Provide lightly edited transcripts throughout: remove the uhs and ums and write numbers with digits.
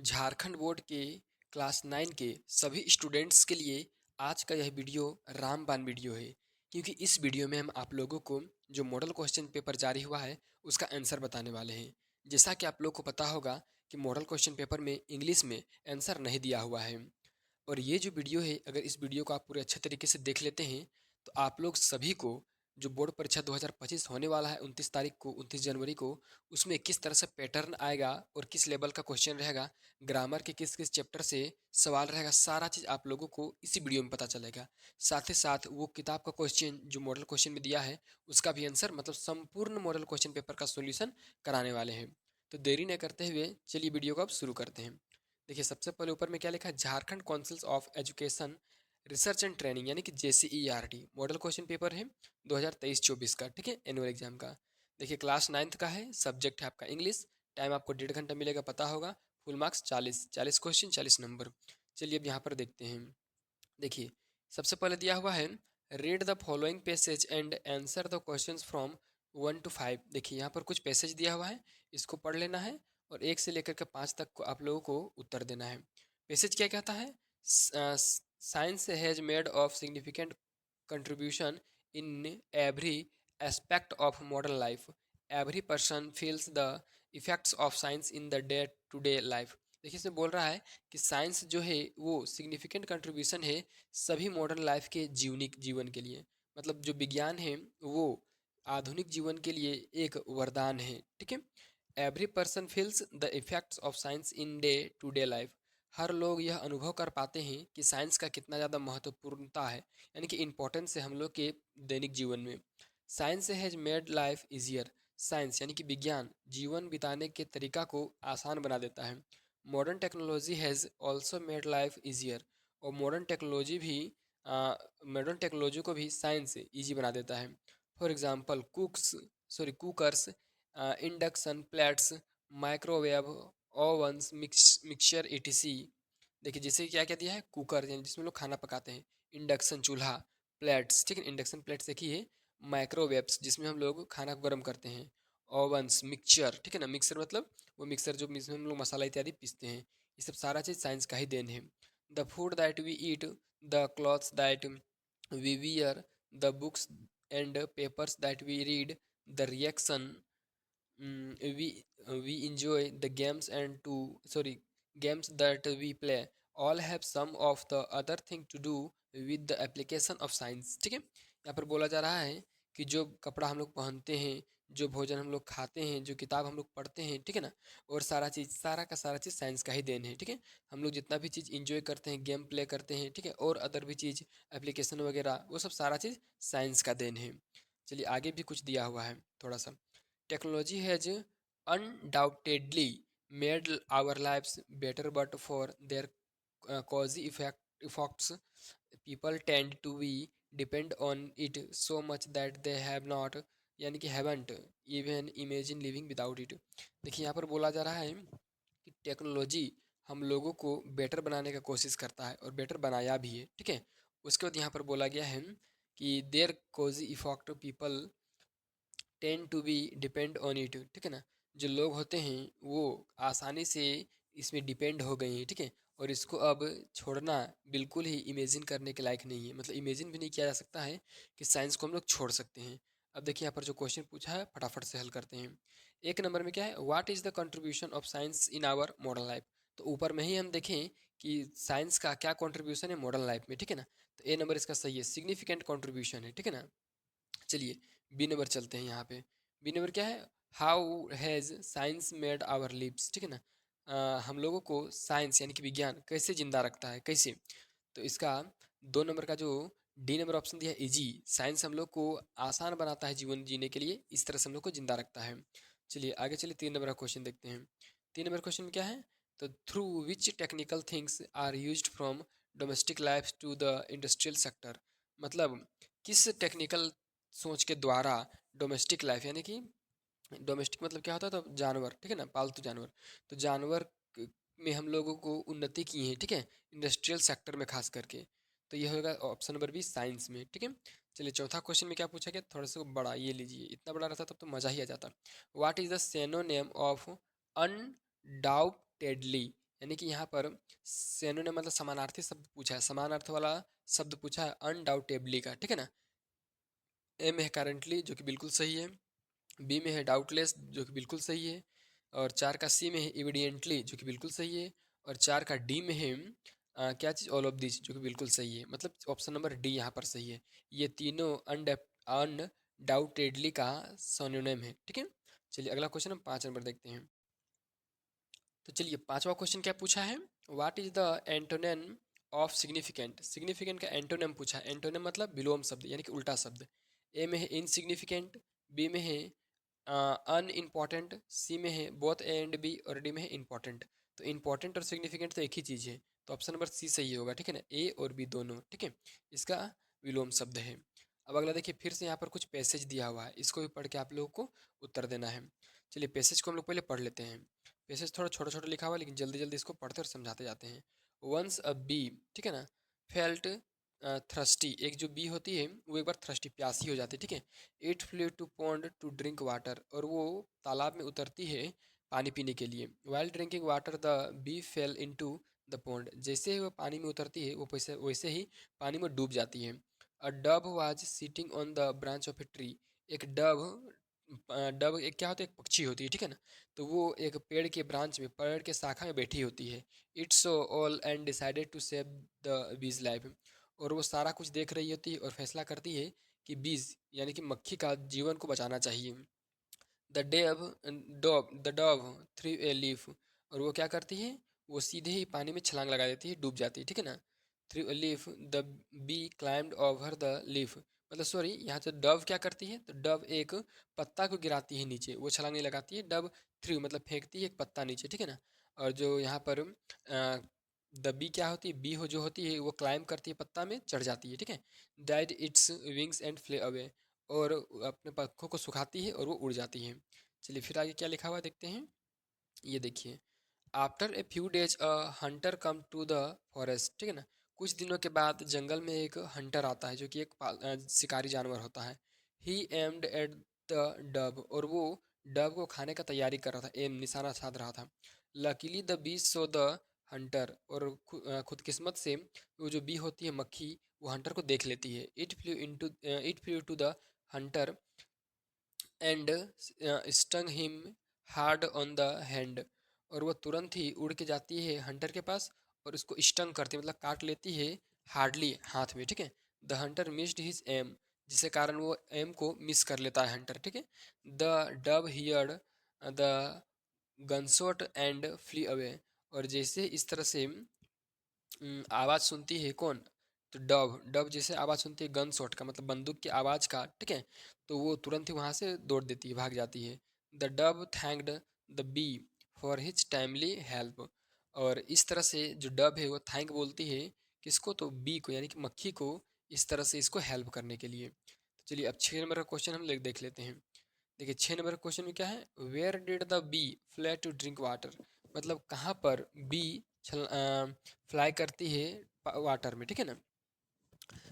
Jharkhand board के class 9 के सभी स्टूडेंट्स के लिए आज का यह वीडियो रामबाण वीडियो है। क्योंकि इस वीडियो में हम आप लोगों को जो मॉडल क्वेश्चन पेपर जारी हुआ है उसका आंसर बताने वाले हैं। जैसा कि आप लोग को पता होगा कि मॉडल क्वेश्चन पेपर में इंग्लिश में आंसर नहीं दिया हुआ है। और ये जो वीडियो है, अगर इस वीडियो को आप पूरे अच्छे तरीके से देख लेते हैं तो आप लोग सभी को जो बोर्ड परीक्षा 2025 होने वाला है 29 तारीख को, 29 जनवरी को, उसमें किस तरह से पैटर्न आएगा और किस लेवल का क्वेश्चन रहेगा, ग्रामर के किस किस चैप्टर से सवाल रहेगा, सारा चीज़ आप लोगों को इसी वीडियो में पता चलेगा। साथ ही साथ वो किताब का क्वेश्चन जो मॉडल क्वेश्चन में दिया है उसका भी आंसर, मतलब संपूर्ण मॉडल क्वेश्चन पेपर का सॉल्यूशन कराने वाले हैं। तो देरी न करते हुए चलिए वीडियो को अब शुरू करते हैं। देखिए, सबसे पहले ऊपर में क्या लिखा है, Jharkhand council of education research and training यानी कि JCERT मॉडल क्वेश्चन पेपर है 2023-24 का, ठीक है, एनुअल एग्जाम का। देखिए, क्लास 9th का है, सब्जेक्ट है आपका इंग्लिश। टाइम आपको 1.5 घंटा मिलेगा, पता होगा। Full marks 40 question 40 number. चलिए अब यहाँ पर देखते हैं। देखिए, सबसे पहले दिया हुआ है, read the following passage and answer the questions from 1 to 5। देखिए, यहाँ पर कुछ पैसेज दिया हुआ है, इसको पढ़ लेना है और 1 से लेकर के 5 तक को आप लोगों को उत्तर देना है। पैसेज क्या कहता है, science has made of significant contribution in every aspect of modern life. Every person feels the effects of science in the day to day life. देखिए, इसमें बोल रहा है कि साइंस जो है वो सिग्निफिकेंट कंट्रीब्यूशन है सभी मॉडर्न लाइफ के जीवनिक जीवन के लिए। मतलब जो विज्ञान है वो आधुनिक जीवन के लिए एक वरदान है, ठीक है। Every person feels the effects of science in day to day life. हर लोग यह अनुभव कर पाते हैं कि साइंस का कितना ज़्यादा महत्वपूर्णता है, यानी कि इम्पोर्टेंस है हम लोग के दैनिक जीवन में। Science has made life easier. Science यानी कि विज्ञान जीवन बिताने के तरीका को आसान बना देता है। Modern technology has also made life easier. और मॉडर्न टेक्नोलॉजी को भी साइंस ईजी बना देता है। For example cookers, induction plates, microwave ovens, mixture etc। देखिए, जैसे क्या क्या दिया है, कुकर यानी जिसमें लोग खाना पकाते हैं, इंडक्शन चूल्हा, प्लेट्स, ठीक है, इंडक्शन प्लेट्स देखिए, माइक्रोवेव्स जिसमें हम लोग खाना को गर्म करते हैं, ओवंस, मिक्सचर, ठीक है ना, मिक्सर मतलब वो मिक्सर जो जिसमें हम लोग मसाला इत्यादि पीसते हैं। ये सब सारा चीज़ साइंस का ही देन है। The food that we eat, the clothes that we wear, the books and papers that we read, the reaction we enjoy, the games and to sorry games that we play, all have some of the other thing to do with the application of science। ठीक है, यहाँ पर बोला जा रहा है कि जो कपड़ा हम लोग पहनते हैं, जो भोजन हम लोग खाते हैं, जो किताब हम लोग पढ़ते हैं, ठीक है ना, और सारा चीज़, सारा का सारा चीज़ साइंस का ही देन है, ठीक है। हम लोग जितना भी चीज़ इंजॉय करते हैं, गेम प्ले करते हैं, ठीक है, और अदर भी चीज़, एप्लीकेशन वगैरह, वो सब सारा चीज़ साइंस का देन है। चलिए आगे भी कुछ दिया हुआ है थोड़ा सा। Technology has undoubtedly made our lives better, but for their causes effects, people tend to be depend on it so much that they have not, यानी कि haven't even imagine living without it। देखिए, यहाँ पर बोला जा रहा है कि टेक्नोलॉजी हम लोगों को बेटर बनाने का कोशिश करता है और बेटर बनाया भी है, ठीक है। उसके बाद यहाँ पर बोला गया है कि their cosy effect people tend to be depend on it, ठीक है ना, जो लोग होते हैं वो आसानी से इसमें डिपेंड हो गए हैं, ठीक है। और इसको अब छोड़ना बिल्कुल ही इमेजिन करने के लायक नहीं है, मतलब इमेजिन भी नहीं किया जा सकता है कि साइंस को हम लोग छोड़ सकते हैं। अब देखिए, यहाँ पर जो क्वेश्चन पूछा है फटाफट से हल करते हैं। 1 नंबर में क्या है, what is the contribution of science in our modern life. तो ऊपर में ही हम देखें कि साइंस का क्या कंट्रीब्यूशन है मॉडर्न लाइफ में, ठीक है ना। तो A नंबर इसका सही है, सिग्निफिकेंट कंट्रीब्यूशन है, ठीक है ना। चलिए B नंबर चलते हैं। यहाँ पे B नंबर क्या है, how has science made our lives, ठीक है ना। हम लोगों को साइंस यानी कि विज्ञान कैसे जिंदा रखता है, कैसे। तो इसका 2 नंबर का जो D नंबर ऑप्शन दिया है, इजी, साइंस हम लोग को आसान बनाता है जीवन जीने के लिए, इस तरह से हम लोग को जिंदा रखता है। चलिए आगे चलिए 3 नंबर का क्वेश्चन देखते हैं। 3 नंबर क्वेश्चन में क्या है, तो through which technical things are used from domestic life to the industrial sector. मतलब किस टेक्निकल सोच के द्वारा डोमेस्टिक लाइफ यानी कि डोमेस्टिक मतलब क्या होता है, तो जानवर, ठीक है ना, पालतू जानवर, तो जानवर में हम लोगों को उन्नति की है, ठीक है, इंडस्ट्रियल सेक्टर में खास करके। तो ये होगा ऑप्शन नंबर बी, साइंस में, ठीक है। चलिए चौथा क्वेश्चन में क्या पूछा गया, थोड़ा सा बड़ा, ये लीजिए, इतना बड़ा रहता तब तो मज़ा ही आ जाता। What is the synonym of undoubtedly, यानी कि यहाँ पर सिनोनिम मतलब समानार्थी शब्द पूछा है, समान अर्थ वाला शब्द पूछा है अनडाउटेबली का, ठीक है ना। ए में है करंटली जो कि बिल्कुल सही है, बी में है डाउटलेस जो कि बिल्कुल सही है, और चार का सी में है एविडेंटली जो कि बिल्कुल सही है, और चार का डी में है क्या चीज़ ऑल ऑफ दिस जो कि बिल्कुल सही है। मतलब ऑप्शन नंबर डी यहाँ पर सही है। ये तीनों अनडाउटेडली का सोनियोनिम है, ठीक है। चलिए अगला क्वेश्चन हम 5 नंबर देखते हैं। तो चलिए पांचवा क्वेश्चन क्या पूछा है, what is the antonym of significant. Significant का एंटोनिम पूछा है। एंटोनिम मतलब विलोम शब्द यानी कि उल्टा शब्द। ए में है इनसिग्निफिकेंट, बी में है अनइम्पॉर्टेंट, सी में है बोथ ए एंड बी, और डी में है इंपॉर्टेंट। तो इंपॉर्टेंट और सिग्निफिकेंट तो एक ही चीज़ है, तो ऑप्शन नंबर सी सही होगा, ठीक है ना। ए और बी दोनों, ठीक है, इसका विलोम शब्द है। अब अगला देखिए, फिर से यहाँ पर कुछ पैसेज दिया हुआ है, इसको भी पढ़ के आप लोगों को उत्तर देना है। चलिए पैसेज को हम लोग पहले पढ़ लेते हैं। पैसेज थोड़ा छोटा छोटा लिखा हुआ है, लेकिन जल्दी जल्दी इसको पढ़ते और समझाते जाते हैं। वंस अ बी, ठीक है ना, फेल्ट थ्रस्टी, एक जो बी होती है वो एक बार थ्रस्टी प्यासी हो जाती है, ठीक है। It flew to pond to drink water, और वो तालाब में उतरती है पानी पीने के लिए। While drinking water the bee fell into the pond, जैसे ही वो पानी में उतरती है वो वैसे वैसे ही पानी में डूब जाती है। A dove was sitting on the branch of a tree, एक डव, डव एक क्या होता है, एक पक्षी होती है, ठीक है ना। तो वो एक पेड़ के ब्रांच में, पेड़ के शाखा में बैठी होती है। It's so all and decided to save the bee's life, और वो सारा कुछ देख रही होती है और फैसला करती है कि बीज यानी कि मक्खी का जीवन को बचाना चाहिए। The dove the dove threw a leaf, और वो क्या करती है, वो सीधे ही पानी में छलांग लगा देती है, डूब जाती है, ठीक है ना। Threw a leaf the bee climbed over the leaf, मतलब सॉरी यहाँ तो डव क्या करती है, तो डव एक पत्ता को गिराती है नीचे, वो छलांग नहीं लगाती है। डव थ्री मतलब फेंकती है एक पत्ता नीचे, ठीक है ना। और जो यहाँ पर द बी क्या होती है, बी हो जो होती है वो क्लाइम करती है, पत्ता में चढ़ जाती है, ठीक है। Died its wings and Phule away, और अपने पंखों को सुखाती है और वो उड़ जाती है। चलिए फिर आगे क्या लिखा हुआ है देखते हैं। ये देखिए, after a few days a hunter come to the forest, ठीक है ना। कुछ दिनों के बाद जंगल में एक हंटर आता है जो कि एक शिकारी जानवर होता है। ही एम्ड एट द डब, और वो डब को खाने का तैयारी कर रहा था, एम निशाना साध रहा था। Luckily the bee saw the hunter, और खुदकिस्मत से वो जो बी होती है मक्खी, वो हंटर को देख लेती है। It flew to the hunter and stung him hard on the hand, और वह तुरंत ही उड़ के जाती है हंटर के पास और उसको स्टंग करती है, मतलब काट लेती है हार्डली हाथ में, ठीक है। The Hunter missed his aim, जिसके कारण वो एम को मिस कर लेता है हंटर, ठीक है। The dove heard the gunshot and flee away, और जैसे इस तरह से आवाज़ सुनती है कौन, तो डव, डव जैसे आवाज़ सुनती है गन शॉट का मतलब बंदूक की आवाज़ का, ठीक है, तो वो तुरंत ही वहाँ से दौड़ देती है, भाग जाती है। The dove thanked the bee for his timely help, और इस तरह से जो डव है वो थैंक बोलती है किसको, तो बी को यानी कि मक्खी को, इस तरह से इसको हेल्प करने के लिए। तो चलिए अब 6 नंबर का क्वेश्चन हम देख लेते हैं। देखिए 6 नंबर क्वेश्चन में क्या है, where did the bee fly to drink water, मतलब कहाँ पर बी फ्लाई करती है वाटर में, ठीक है ना।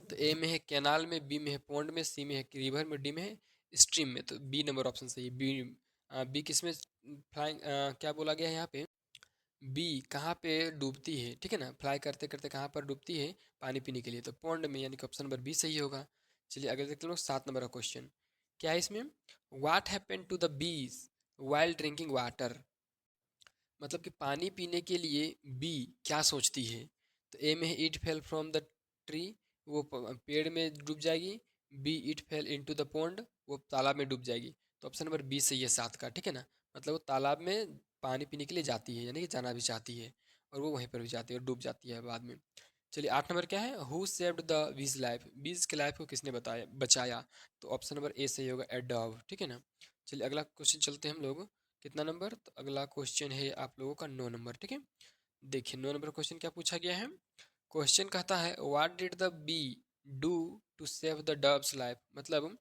तो ए में है कैनाल में, बी में है पॉन्ड में, सी में है रिवर में, डी में है स्ट्रीम में। तो बी नंबर ऑप्शन सही है। बी बी किस में फ्लाइंग, क्या बोला गया है यहाँ पे, बी कहाँ पे डूबती है, ठीक है ना, फ्लाई करते करते कहाँ पर डूबती है, पानी पीने के लिए, तो पॉन्ड में, यानी कि ऑप्शन नंबर बी सही होगा। चलिए अगले देखते हैं लोग 7 नंबर का क्वेश्चन। क्या है इसमें, what happened to the bees while drinking water, मतलब कि पानी पीने के लिए बी क्या सोचती है। तो ए में है it fell from the tree, वो पेड़ में डूब जाएगी। B it fail into the pond, वो तालाब में डूब जाएगी। तो ऑप्शन नंबर बी सही है 7 का, ठीक है ना। मतलब वो तालाब में पानी पीने के लिए जाती है, यानी कि जाना भी चाहती है, और वो वहीं पर भी जाती है और डूब जाती है बाद में। चलिए 8 नंबर क्या है, who saved the bee's life, बीज के लाइफ को किसने बताया बचाया। तो ऑप्शन नंबर ए सही होगा, ए डव, ठीक है ना। चलिए अगला क्वेश्चन चलते हैं हम लोग। कितना नंबर, तो अगला क्वेश्चन है आप लोगों का 9 नंबर, ठीक है। देखिए 9 नंबर क्वेश्चन क्या पूछा गया है। क्वेश्चन कहता है what did the bee do to save the doves life, मतलब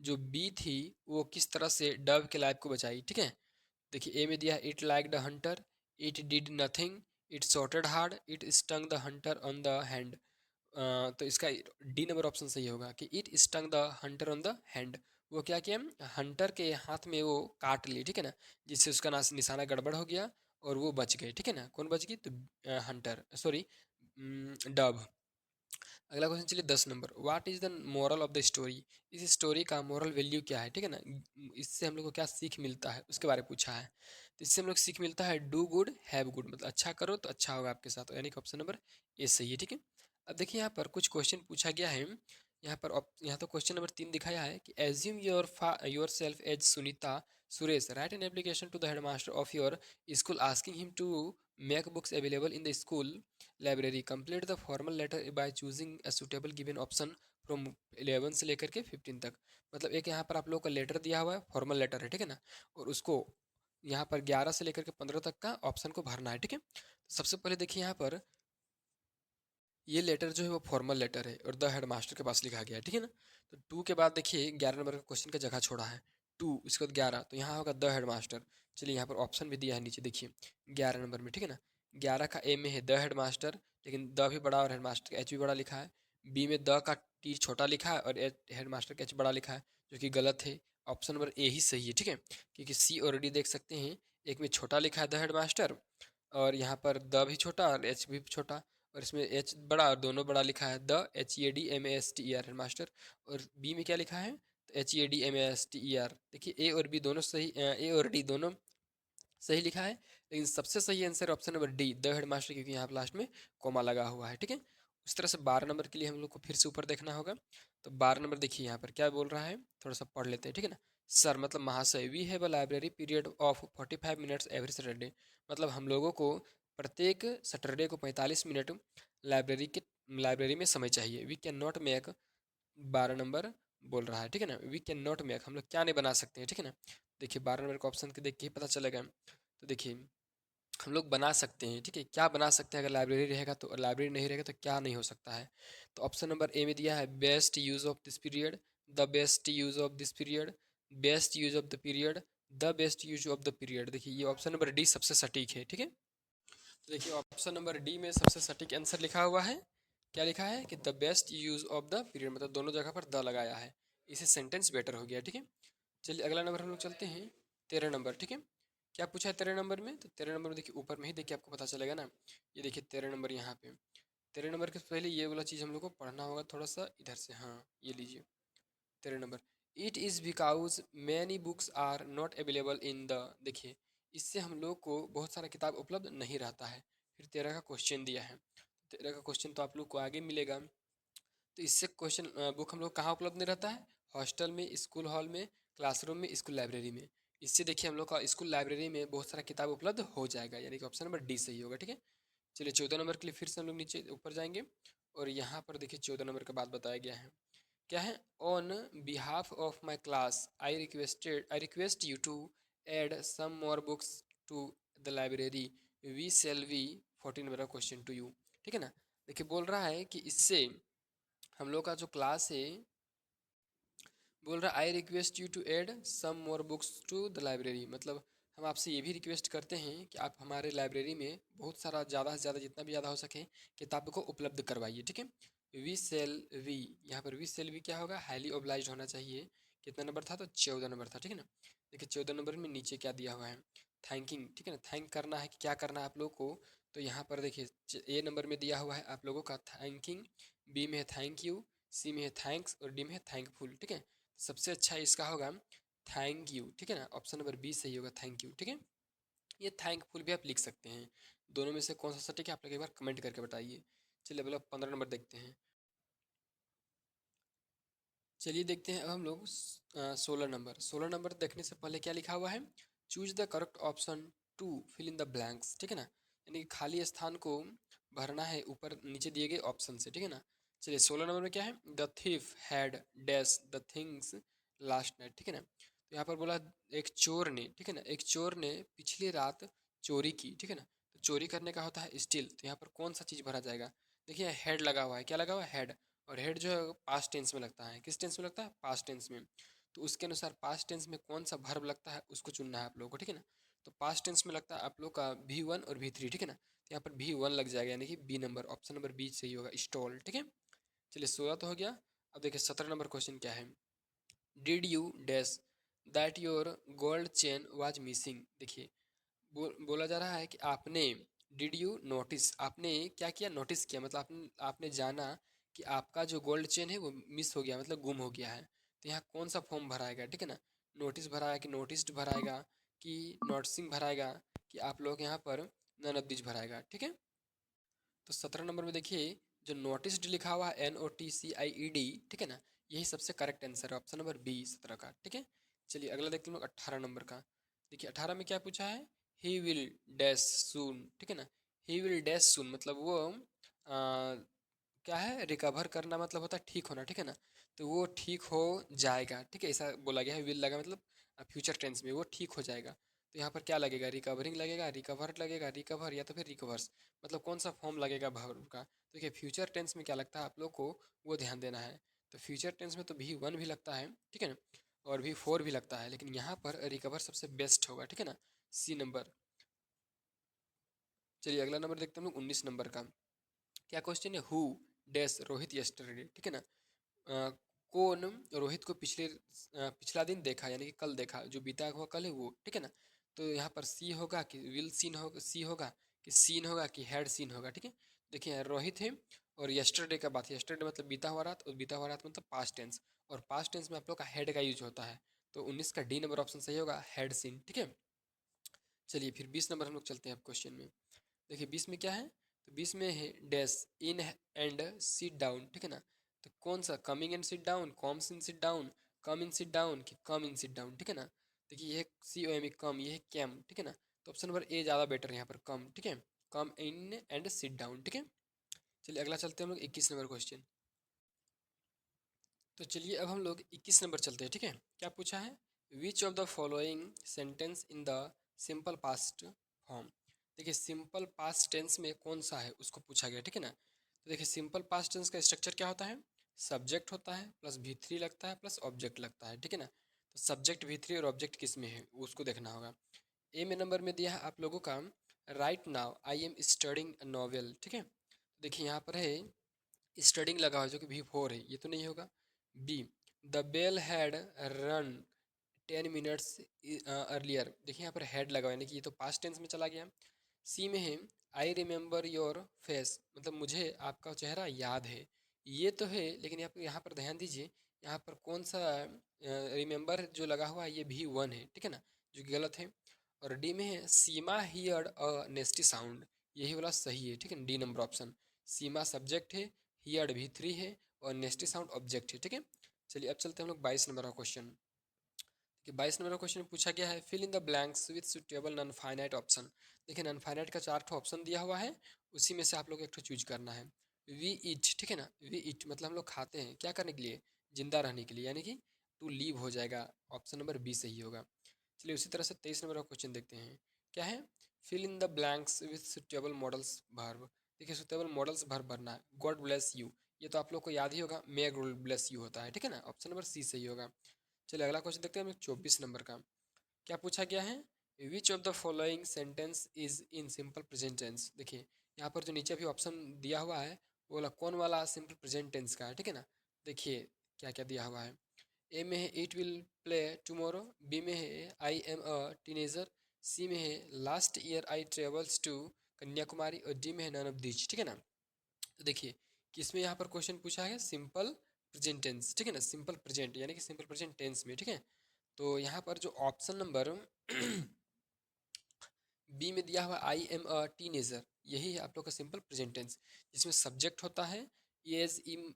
जो बी थी वो किस तरह से डव के लाइफ को बचाई, ठीक है। देखिए ए में दिया it like the Hunter, it did nothing, it shotted hard, it stung the Hunter on the hand. तो इसका डी नंबर ऑप्शन सही होगा कि it stung the Hunter on the hand, वो क्या किया, हंटर के हाथ में वो काट ली, ठीक है ना, जिससे उसका निशाना गड़बड़ हो गया और वो बच गए, ठीक है ना। कौन बच गई? तो हंटर, सॉरी, डब। अगला क्वेश्चन चलिए 10 number, what is the moral of the story? इस स्टोरी का मोरल वैल्यू क्या है, ठीक है ना। इससे हम लोग को क्या सीख मिलता है उसके बारे में पूछा है। तो इससे हम लोग सीख मिलता है डू गुड हैव गुड, मतलब अच्छा करो तो अच्छा होगा आपके साथ, यानी कि ऑप्शन नंबर ए सही है, ठीक है। अब देखिए यहाँ पर कुछ क्वेश्चन पूछा गया है। यहाँ तो क्वेश्चन नंबर 3 दिखाया है कि assume yourself as Sunita Suresh, write an application to the headmaster of your school asking him to make books available in the school library, complete the formal letter by choosing a suitable given option from 11 से लेकर के 15 तक। मतलब एक यहाँ पर आप लोगों का लेटर दिया हुआ है, फॉर्मल लेटर है, ठीक है ना। और उसको यहाँ पर 11 से लेकर के 15 तक का ऑप्शन को भरना है, ठीक है। तो सबसे पहले देखिए यहाँ पर ये लेटर जो है वो फॉर्मल लेटर है और द हेडमास्टर के पास लिखा गया है, ठीक है ना। तो टू के बाद देखिए 11 नंबर का क्वेश्चन का जगह छोड़ा है, टू उसके बाद 11, तो यहाँ होगा द हेडमास्टर। चलिए यहाँ पर ऑप्शन भी दिया है नीचे देखिए 11 नंबर में, ठीक है ना। 11 का ए में है द हेडमास्टर, लेकिन द भी बड़ा और हेडमास्टर का एच भी बड़ा लिखा है। बी में द का टी छोटा लिखा है और हेडमास्टर का एच बड़ा लिखा है, जो कि गलत है। ऑप्शन नंबर ए ही सही है, ठीक है। क्योंकि सी और डी देख सकते हैं, एक में छोटा लिखा है द हेडमास्टर, और यहाँ पर द भी छोटा और एच भी छोटा, और इसमें एच बड़ा और दोनों बड़ा लिखा है, द HEADMASTER है मास्टर। और बी में क्या लिखा है? तो HEADMASTER। देखिए ए और बी दोनों सही, ए और डी दोनों सही लिखा है, लेकिन सबसे सही answer option number D the head master, क्योंकि यहाँ पर लास्ट में कॉमा लगा हुआ है, ठीक है। उस तरह से 12 नंबर के लिए हम लोग को फिर से ऊपर देखना होगा। तो 12 नंबर देखिए यहाँ पर क्या बोल रहा है, थोड़ा सा पढ़ लेते हैं, ठीक है ना। सर मतलब महाशय, we have a library period of 45 minutes every Saturday, मतलब हम लोगों को प्रत्येक सैटरडे को 45 मिनट लाइब्रेरी में समय चाहिए। We can not make, 12 number बोल रहा है, ठीक है ना। वी कैन नॉट मेक, हम लोग क्या नहीं बना सकते हैं, ठीक है ना। देखिए 12 नंबर का ऑप्शन के देख के ही पता चलेगा। तो देखिए हम लोग बना सकते हैं, ठीक है, क्या बना सकते हैं? अगर लाइब्रेरी रहेगा तो, लाइब्रेरी नहीं रहेगा तो क्या नहीं हो सकता है। तो ऑप्शन नंबर ए में दिया है best use of this period, the best use of this period, best use of the period, the best use of the period. देखिए ये ऑप्शन नंबर डी सबसे सटीक है, ठीक है। तो देखिए ऑप्शन नंबर डी में सबसे सटीक आंसर लिखा हुआ है। क्या लिखा है कि the best use of the period, मतलब दोनों जगह पर द लगाया है, इसे सेंटेंस बेटर हो गया, ठीक है। चलिए अगला नंबर हम लोग चलते हैं, 13 नंबर, ठीक है। क्या पूछा है 13 नंबर में? तो 13 नंबर में देखिए ऊपर में ही देखिए आपको पता चलेगा ना। ये देखिए 13 नंबर यहाँ पे, 13 नंबर के पहले ये वाला चीज़ हम लोग को पढ़ना होगा थोड़ा सा इधर से, हाँ ये लीजिए 13 number. It is because many books are not available in the, देखिए इससे हम लोग को बहुत सारा किताब उपलब्ध नहीं रहता है। फिर 13 का क्वेश्चन दिया है, 13 का क्वेश्चन तो आप लोग को आगे मिलेगा। तो इससे क्वेश्चन बुक हम लोग कहाँ उपलब्ध नहीं रहता है? हॉस्टल में, स्कूल हॉल में, क्लासरूम में, स्कूल लाइब्रेरी में। इससे देखिए हम लोग का स्कूल लाइब्रेरी में बहुत सारा किताब उपलब्ध हो जाएगा, यानी कि ऑप्शन नंबर डी सही होगा, ठीक है। चलिए 14 नंबर के लिए फिर से हम लोग नीचे ऊपर जाएंगे, और यहाँ पर देखिए 14 नंबर का बात बताया गया है। क्या है? On behalf of my class I request you to add some more books to the library, we sell we 14 number का क्वेश्चन टू यू, ठीक है ना। देखिए बोल रहा है कि इससे हम लोग का जो क्लास है, बोल रहा है I request you to add some more books to the library, मतलब हम आपसे ये भी रिक्वेस्ट करते हैं कि आप हमारे लाइब्रेरी में बहुत सारा, ज़्यादा से ज़्यादा जितना भी ज़्यादा हो सके किताब को उपलब्ध करवाइए, ठीक है। वी सेल वी, यहाँ पर वी सेल वी क्या होगा? हाईली ओब्लाइज होना चाहिए। कितना नंबर था? तो 14 नंबर था, ठीक है ना। देखिए 14 नंबर में नीचे क्या दिया हुआ है? थैंकिंग, ठीक है ना। थैंक करना है कि क्या करना है आप लोग को? तो यहाँ पर देखिए ए नंबर में दिया हुआ है आप लोगों का थैंकिंग, बी में है थैंक यू, सी में है थैंक्स, और डी में है थैंकफुल, ठीक है। सबसे अच्छा इसका होगा थैंक यू, ठीक है ना। ऑप्शन नंबर बी सही होगा, थैंक यू, ठीक है। ये थैंकफुल भी आप लिख सकते हैं, दोनों में से कौन सा सटीक है आप लोग एक बार कमेंट करके बताइए। चलिए मतलब 15 नंबर देखते हैं। चलिए देखते हैं अब हम लोग 16 नंबर। 16 नंबर देखने से पहले क्या लिखा हुआ है? Choose the correct option to fill in the blanks, ठीक है ना। यानी कि खाली स्थान को भरना है ऊपर नीचे दिए गए ऑप्शन से, ठीक है ना। चलिए 16 नंबर में क्या है? The thief had dash the things last night, ठीक है ना। तो यहाँ पर बोला एक चोर ने, ठीक है ना, एक चोर ने पिछली रात चोरी की, ठीक है ना। तो चोरी करने का होता है स्टील, तो यहाँ पर कौन सा चीज़ भरा जाएगा? देखिए हेड लगा हुआ है, क्या लगा हुआ है? हेड। और हेड जो है पास्ट टेंस में लगता है, किस टेंस में लगता है? पास्ट टेंस में। तो उसके अनुसार पास्ट टेंस में कौन सा वर्ब लगता है उसको चुनना है आप लोगों को, ठीक है ना। तो पास्ट टेंस में लगता है आप लोग का V1 और V3, ठीक है ना। तो यहाँ पर V1 लग जाएगा, यानी कि B number, option number B सही होगा, स्टॉल, ठीक है। चलिए 16 तो हो गया। अब देखिए 17 नंबर क्वेश्चन क्या है? Did you dash that your gold chain was missing, देखिए बोला जा रहा है कि आपने, डिड यू नोटिस, आपने क्या किया, नोटिस किया, मतलब आपने जाना कि आपका जो गोल्ड चेन है वो मिस हो गया, मतलब गुम हो गया है। तो यहाँ कौन सा फॉर्म भराएगा, ठीक है ना, नोटिस भराएगा कि नोटिस्ड भराएगा कि नोटिसिंग भराएगा कि आप लोग यहाँ पर नन ऑफ दिस भराएगा, ठीक है। तो 17 नंबर में देखिए, जो नोटिस्ड लिखा हुआ है NOTCIED, ठीक है ना, यही सबसे करेक्ट आंसर है, ऑप्शन नंबर बी 17 का, ठीक है। चलिए अगला देखते हैं हम लोग 18 नंबर का। देखिए 18 में क्या पूछा है, ही विल डैश सून, ठीक है ना, ही विल डैश सून मतलब वो क्या है, रिकवर करना मतलब होता है ठीक होना, ठीक है ना, तो वो ठीक हो जाएगा, ठीक है, ऐसा बोला गया है, विल लगा मतलब फ्यूचर टेंस में वो ठीक हो जाएगा। तो यहाँ पर क्या लगेगा, रिकवरिंग लगेगा, रिकवर्ड लगेगा, रिकवर, या तो फिर रिकवर्स, मतलब कौन सा फॉर्म लगेगा वर्ब का। तो देखिए फ्यूचर टेंस में क्या लगता है आप लोग को, वो ध्यान देना है। तो फ्यूचर टेंस में तो V1 भी लगता है, ठीक है ना, और V4 भी लगता है, लेकिन यहाँ पर रिकवर सबसे बेस्ट होगा, ठीक है ना, सी नंबर। चलिए अगला नंबर देखते हैं हम लोग 19 नंबर का। क्या क्वेश्चन है, हु डैश रोहित यस्टरडे, ठीक है ना, अ, कौन रोहित को पिछला दिन देखा, यानी कि कल देखा, जो बीता हुआ कल है वो, ठीक है ना। तो यहाँ पर सी होगा कि विल सीन होगा, सी होगा कि सीन होगा कि हैड सीन होगा, ठीक है। देखिए यहाँ रोहित है और यस्टरडे का बात है, यस्टरडे मतलब बीता हुआ रात, और बीता हुआ रात मतलब पास्ट टेंस, और पास्ट टेंस में आप लोग का हेड का यूज होता है। तो 19 का डी नंबर ऑप्शन सही होगा, हैड सीन, ठीक है। चलिए फिर 20 नंबर हम लोग चलते हैं अब क्वेश्चन में। देखिए 20 में क्या है, तो 20 में है dash in and sit down, ठीक है ना। तो कौन सा, coming and sit down, comes in sit down, come in sit down कि कम इन सिट डाउन, ठीक है ना। देखिए ये है COM, कम, ये है कैम, ठीक है ना। तो ऑप्शन नंबर ए ज़्यादा बेटर है यहाँ पर, कम, ठीक है, कम इन एंड सिट डाउन, ठीक है। चलिए अगला चलते हैं हम लोग 21 नंबर क्वेश्चन। तो चलिए अब हम लोग 21 नंबर चलते हैं, ठीक है। क्या पूछा है, which of the following sentence in the simple past form. देखिए सिंपल पास्ट टेंस में कौन सा है उसको पूछा गया, ठीक है ना। तो देखिए सिंपल पास्ट टेंस का स्ट्रक्चर क्या होता है, सब्जेक्ट होता है प्लस V3 लगता है प्लस ऑब्जेक्ट लगता है, ठीक है ना। तो सब्जेक्ट V3 और ऑब्जेक्ट किस में है उसको देखना होगा। ए में नंबर में दिया है आप लोगों का, right now I am studying a novel, ठीक है। देखिए यहाँ पर है स्टडिंग लगा हुआ जो कि V4 है, ये तो नहीं होगा। B, the bell had run 10 minutes earlier, देखिए यहाँ पर हैड लगा हुआ है, यानी कि ये तो पास्ट टेंस में चला गया। सी में है आई रिमेंबर योर फेस, मतलब मुझे आपका चेहरा याद है, ये तो है, लेकिन यहाँ पर ध्यान दीजिए, यहाँ पर कौन सा रिमेंबर जो लगा हुआ है ये V1 है, ठीक है ना, जो कि गलत है। और डी में है सीमा हियर्ड अ नेस्टी साउंड, यही वाला सही है, ठीक है, डी नंबर ऑप्शन। सीमा सब्जेक्ट है, हियर्ड V3 है, और नेस्टी साउंड ऑब्जेक्ट है, ठीक है। चलिए अब चलते हैं हम लोग 22 नंबर का क्वेश्चन। कि 22 नंबर का क्वेश्चन पूछा गया है, fill in the blanks with suitable non finite option. देखिए नॉन फाइनाइट का 4 ऑप्शन दिया हुआ है, उसी में से आप लोग एक चूज करना है। वी ईट, ठीक है ना, वी ईट मतलब हम लोग खाते हैं, क्या करने के लिए, जिंदा रहने के लिए, यानी कि टू लीव हो जाएगा, ऑप्शन नंबर बी सही होगा। चलिए उसी तरह से 23 नंबर का क्वेश्चन देखते हैं। क्या है, fill in the blanks with suitable modals verb. देखिए सुटेबल मॉडल्स वर्ब भरना है, गॉड ब्लेस यू, ये तो आप लोग को याद ही होगा, मे गॉड ब्लेस यू होता है, ठीक है ना, ऑप्शन नंबर सी सही होगा। चलिए अगला क्वेश्चन देखते हैं हम 24 नंबर का। क्या पूछा गया है, which of the following sentence is in simple present tense. देखिए यहाँ पर जो नीचे भी ऑप्शन दिया हुआ है वो वाला कौन वाला सिंपल प्रेजेंट टेंस का है, ठीक है ना। देखिए क्या क्या दिया हुआ है, ए में है it will play tomorrow, B में है I am a teenager, C में है last year I travels to Kanyakumari, और डी में है नन ऑफ दीज, ठीक है ना। तो देखिए किसमें यहाँ पर क्वेश्चन पूछा है, सिंपल प्रेजेंट टेंस, ठीक है ना, सिंपल प्रेजेंट यानी कि सिंपल प्रेजेंट टेंस में, ठीक है। तो यहाँ पर जो ऑप्शन नंबर बी में दिया हुआ आई एम अ टीनेजर, यही है आप लोग का सिंपल प्रेजेंट टेंस, जिसमें सब्जेक्ट होता है एज, इम,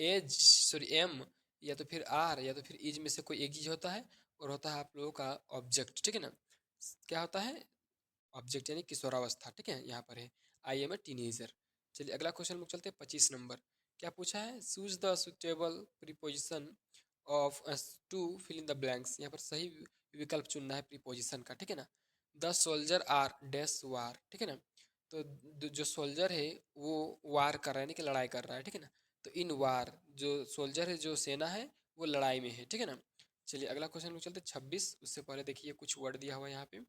एज सॉरी एम, या तो फिर आर, या तो फिर इज में से कोई एक चीज होता है, और होता है आप लोगों का ऑब्जेक्ट, ठीक है ना। क्या होता है, ऑब्जेक्ट यानी किशोरावस्था, ठीक है, यहाँ पर है आई एम ए टीनेजर। चलिए अगला क्वेश्चन में चलते हैं 25 नंबर। क्या पूछा है, choose the suitable preposition of to fill in the blanks, यहाँ पर सही विकल्प चुनना है प्रीपोजिशन का, ठीक है ना। द सोल्जर आर डैश वार, ठीक है ना, तो जो सोल्जर है वो वार कर रहा है, यानी कि लड़ाई कर रहा है, ठीक है ना। तो इन वार, जो सोल्जर है, जो सेना है, वो लड़ाई में है, ठीक है ना। चलिए अगला क्वेश्चन में चलते 26, उससे पहले देखिए कुछ वर्ड दिया हुआ है यहाँ पे,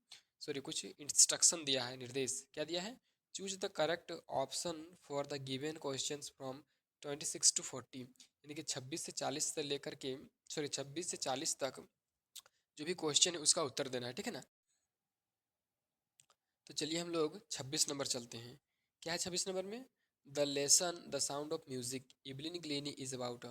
सॉरी कुछ इंस्ट्रक्शन दिया है, निर्देश क्या दिया है, choose the correct option for the given questions from 26 to 40, यानी कि 26 से 40 से लेकर के, सॉरी 26 से 40 तक जो भी क्वेश्चन है उसका उत्तर देना है, ठीक है ना। तो चलिए हम लोग 26 नंबर चलते हैं। क्या है 26 नंबर में? The lesson the sound of music Evelyn Glenny is about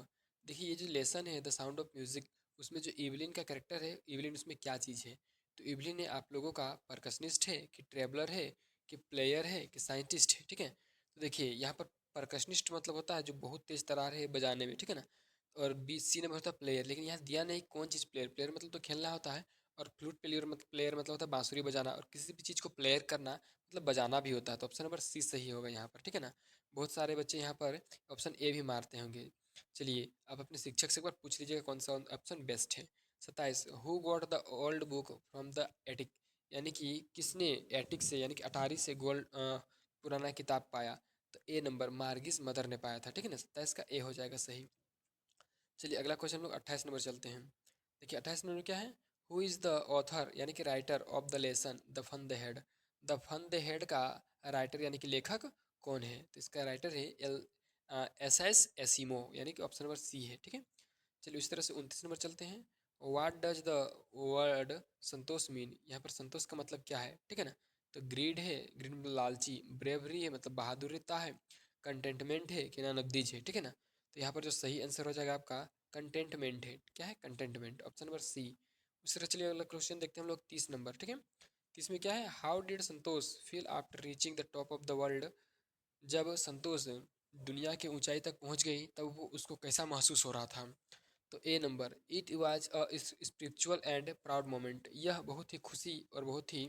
देखिए ये जो लेसन है द साउंड ऑफ म्यूजिक, उसमें जो इवलिन का करेक्टर है, इवलिन उसमें क्या चीज़ है? तो इवलिन है आप लोगों का परकशनिस्ट है कि ट्रेवलर है कि प्लेयर है कि साइंटिस्ट है, ठीक है? तो देखिए यहाँ पर परकशनिस्ट मतलब होता है जो बहुत तेज तरार है बजाने में, ठीक है ना? और बी सी नंबर होता है प्लेयर, लेकिन यहाँ दिया नहीं कौन चीज़ प्लेयर। प्लेयर मतलब तो खेलना होता है, और फ्लूट प्लेयर मतलब होता है बांसुरी बजाना, और किसी भी चीज़ को प्लेयर करना मतलब बजाना भी होता है। तो ऑप्शन नंबर सी सही होगा यहाँ पर, ठीक है ना? बहुत सारे बच्चे यहाँ पर ऑप्शन ए भी मारते होंगे। चलिए आप अपने शिक्षक से एक बार पूछ लीजिएगा कौन सा ऑप्शन बेस्ट है। 27, who got the old book from the attic, यानी कि किसने एटिक से यानी कि अटारी से गोल्ड पुराना किताब पाया? तो ए नंबर मार्गिस मदर ने पाया था, ठीक है ना? 27 का ए हो जाएगा सही। चलिए अगला क्वेश्चन हम लोग 28 नंबर चलते हैं। देखिए 28 नंबर क्या है? हु इज़ द ऑथर यानी कि writer of the lesson the fun the head. The fun the head का राइटर यानी कि लेखक कौन है? तो इसका राइटर है एल एस एस एसिमो, यानी कि ऑप्शन नंबर सी है, ठीक है? चलिए उस तरह से 29 नंबर चलते हैं। What does the word Santosh mean, यहाँ पर संतोष का मतलब क्या है, ठीक है ना? तो ग्रीड है, ग्रीड मतलब लालची, ब्रेवरी है मतलब बहादुरता है, कंटेंटमेंट है कि नानबदीज है, ठीक है ना? तो यहाँ पर जो सही आंसर हो जाएगा आपका कंटेंटमेंट है। क्या है? Contentment, option number C. उस तरह चलिए अगला क्वेश्चन देखते हैं हम लोग 30 नंबर, ठीक है? 30 में क्या है? How did Santosh feel after reaching the top of the world, जब संतोष दुनिया की ऊंचाई तक पहुंच गई तब वो उसको कैसा महसूस हो रहा था? तो A number, it was a spiritual and proud moment, यह बहुत ही खुशी और बहुत ही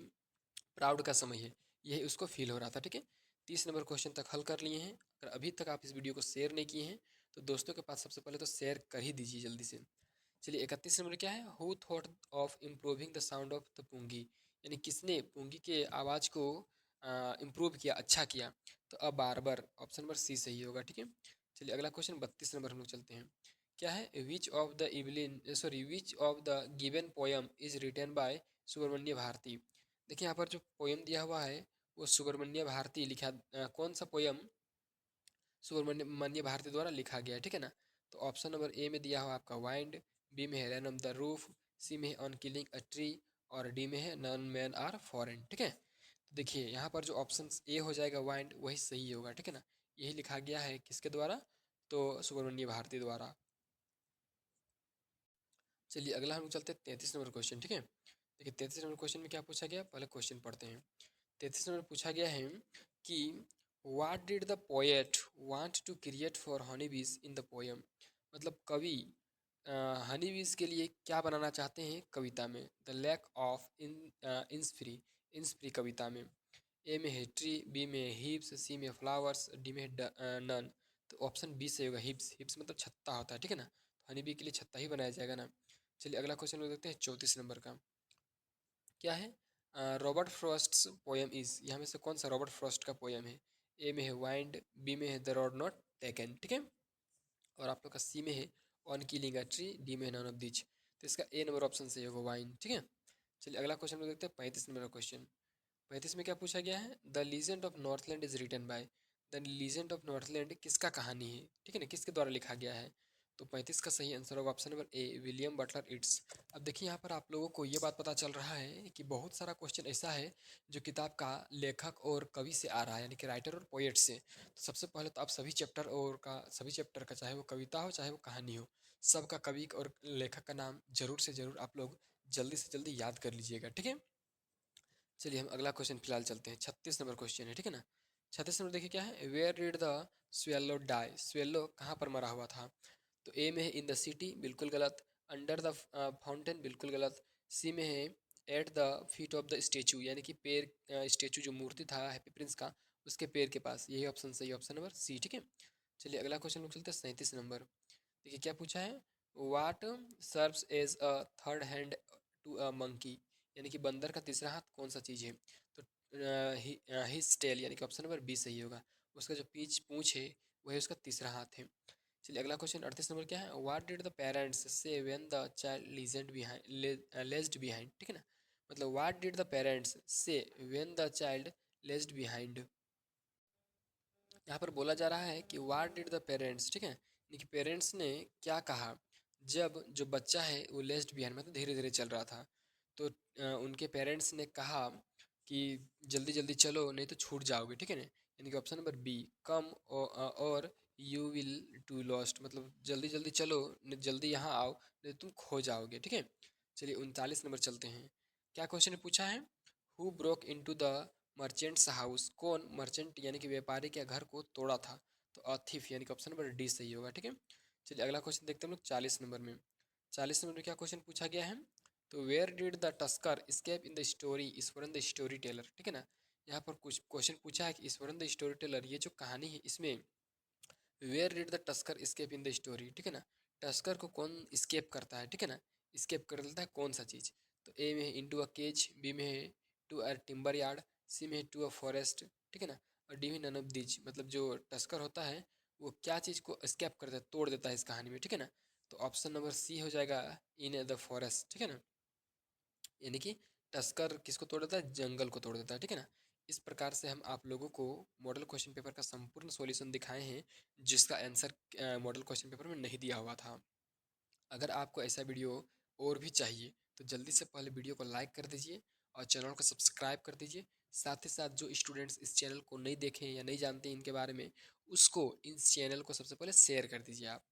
प्राउड का समय है, यही उसको फील हो रहा था, ठीक है? 30 नंबर क्वेश्चन तक हल कर लिए हैं। अगर अभी तक आप इस वीडियो को शेयर नहीं किए हैं तो दोस्तों के पास सबसे पहले तो शेयर कर ही दीजिए जल्दी से। चलिए 31 नंबर क्या है? Who thought of improving the sound of the pungi, यानी किसने पुंगी के आवाज़ को इम्प्रूव किया, अच्छा किया? तो अब बारबर, ऑप्शन नंबर सी सही होगा, ठीक है? चलिए अगला क्वेश्चन 32 नंबर हम लोग चलते हैं। क्या है? Which of the Evelyn sorry which of the given poem is written by Subramanya Bharati. देखिए यहाँ पर जो पोयम दिया हुआ है वो सुब्रमण्य भारती लिखा कौन सा पोयम सुब्रमण्य भारती द्वारा लिखा गया है, ठीक है ना? तो ऑप्शन नंबर ए में दिया हुआ आपका वाइंड, बी में है रन ऑन द रूफ, सी में है ऑन किलिंग अ ट्री, और डी में है नन मैन आर फॉरेन, ठीक है? तो देखिए यहाँ पर जो ऑप्शन ए हो जाएगा वाइंड वही सही होगा, ठीक है ना? यही लिखा गया है किसके द्वारा? तो सुब्रमण्य भारती द्वारा। चलिए अगला हम लोग चलते हैं 33 नंबर क्वेश्चन, ठीक है? देखिए 33 नंबर क्वेश्चन में क्या पूछा गया, पहले क्वेश्चन पढ़ते हैं। 33 नंबर पूछा गया है कि what did the poet want to create for honey bees in the poem, मतलब कवि हनी बीज के लिए क्या बनाना चाहते हैं कविता में? द लैक ऑफ इंसफ्री, इंसफ्री कविता में। ए में है ट्री, बी में हिप्स, सी में फ्लावर्स, डी में है नन। तो ऑप्शन बी से होगा हिप्स, हिप्स मतलब छत्ता होता है, ठीक है ना? तो हनी बी के लिए छत्ता ही बनाया जाएगा ना। चलिए अगला क्वेश्चन लोग देखते हैं 34 नंबर का। क्या है? रॉबर्ट फ्रॉस्ट्स पोयम इज, यहाँ में से कौन सा रॉबर्ट फ्रॉस्ट का पोयम है? ए में है वाइंड, बी में है द रोड नॉट टेकन, ठीक है? और आप लोग का सी में है on killing a tree, D में है नन ऑफ दिच। तो इसका ए नंबर ऑप्शन सही होगा वाइन, ठीक है? चलिए अगला क्वेश्चन लोग देखते हैं 35 नंबर का क्वेश्चन। 35 में क्या पूछा गया है? The legend of Northland is written by, the legend of Northland किसका कहानी है, ठीक है ना? किसके द्वारा लिखा गया है? तो 35 का सही आंसर होगा option number A William Butler it's. अब देखिए यहाँ पर आप लोगों को ये बात पता चल रहा है कि बहुत सारा क्वेश्चन ऐसा है जो किताब का लेखक और कवि से आ रहा है, यानी कि राइटर और पोएट से। तो सबसे पहले तो आप सभी चैप्टर का चाहे वो कविता हो चाहे वो कहानी हो, सबका कवि और लेखक का नाम जरूर से जरूर आप लोग जल्दी से जल्दी याद कर लीजिएगा, ठीक है? चलिए हम अगला क्वेश्चन फिलहाल चलते हैं। 36 नंबर क्वेश्चन है, ठीक है ना? 36 नंबर देखिए क्या है? Where did the swallow die, swallow कहाँ पर मरा हुआ था? तो ए में है इन द सिटी, बिल्कुल गलत। अंडर द फाउंटेन, बिल्कुल गलत। सी में है at the feet of the statue, यानी कि पैर स्टेचू जो मूर्ति था हैप्पी प्रिंस का उसके पैर के पास, यही ऑप्शन सही, ऑप्शन नंबर सी, ठीक है? चलिए अगला क्वेश्चन लोग चलते हैं 37 नंबर। देखिए क्या पूछा है? What serves as a third hand to a monkey, यानी कि बंदर का तीसरा हाथ कौन सा चीज़ है? तो हिज टेल, यानी कि ऑप्शन नंबर बी सही होगा। उसका जो पीछ पूंछ है वही उसका तीसरा हाथ है। चलिए अगला क्वेश्चन 38 नंबर क्या है? What did the parents say when the child legend behind lagged behind, ठीक है ना? मतलब what did the parents say when the child lagged behind. यहाँ पर बोला जा रहा है कि व्हाट डिड द पेरेंट्स, ठीक है? यानी कि पेरेंट्स ने क्या कहा जब जो बच्चा है वो लेफ्ट बिहाइंड मतलब धीरे धीरे चल रहा था। तो उनके पेरेंट्स ने कहा कि जल्दी जल्दी चलो नहीं तो छूट जाओगे, ठीक है ना। यानी कि ऑप्शन नंबर बी, कम और यू विल टू लॉस्ट, मतलब जल्दी जल्दी चलो, जल्दी यहाँ आओ नहीं तो तुम खो जाओगे, ठीक है। चलिए 39 नंबर चलते हैं। क्या क्वेश्चन पूछा है? Who broke into the merchants house, कौन मर्चेंट यानी कि व्यापारी के घर को तोड़ा था? तो अथिफ, यानी कि ऑप्शन नंबर डी सही होगा, ठीक है। चलिए अगला क्वेश्चन देखते हैं हम लोग 40 नंबर में। 40 नंबर में क्या क्वेश्चन पूछा गया है? तो where did the tusker escape in the story Iswaran the storyteller, ठीक है ना। यहाँ पर कुछ क्वेश्चन पूछा है कि ईश्वरन द स्टोरी टेलर, ये जो कहानी है इसमें where did the tusker escape in the story, ठीक है ना। टस्कर को कौन स्केप करता है, ठीक है ना, स्केप कर लेता है कौन सा चीज़? तो ए में है इनटू अ केज, बी में है टू अ टिम्बर यार्ड, सी में है टू अ फॉरेस्ट, ठीक है ना, और डी में नन ऑफ दीज, मतलब जो टस्कर होता है वो क्या चीज़ को स्केप करता है, तोड़ देता है इस कहानी में, ठीक है ना। तो ऑप्शन नंबर सी हो जाएगा, इन द फॉरेस्ट, ठीक है ना। यानी कि टस्कर किसको तोड़ देता है? जंगल को तोड़ देता है, ठीक है ना। इस प्रकार से हम आप लोगों को मॉडल क्वेश्चन पेपर का संपूर्ण सॉल्यूशन दिखाए हैं, जिसका आंसर मॉडल क्वेश्चन पेपर में नहीं दिया हुआ था। अगर आपको ऐसा वीडियो और भी चाहिए तो जल्दी से पहले वीडियो को लाइक कर दीजिए और चैनल को सब्सक्राइब कर दीजिए। साथ ही साथ जो स्टूडेंट्स इस चैनल को नहीं देखें या नहीं जानते इनके बारे में, उसको इस चैनल को सबसे पहले शेयर कर दीजिए आप।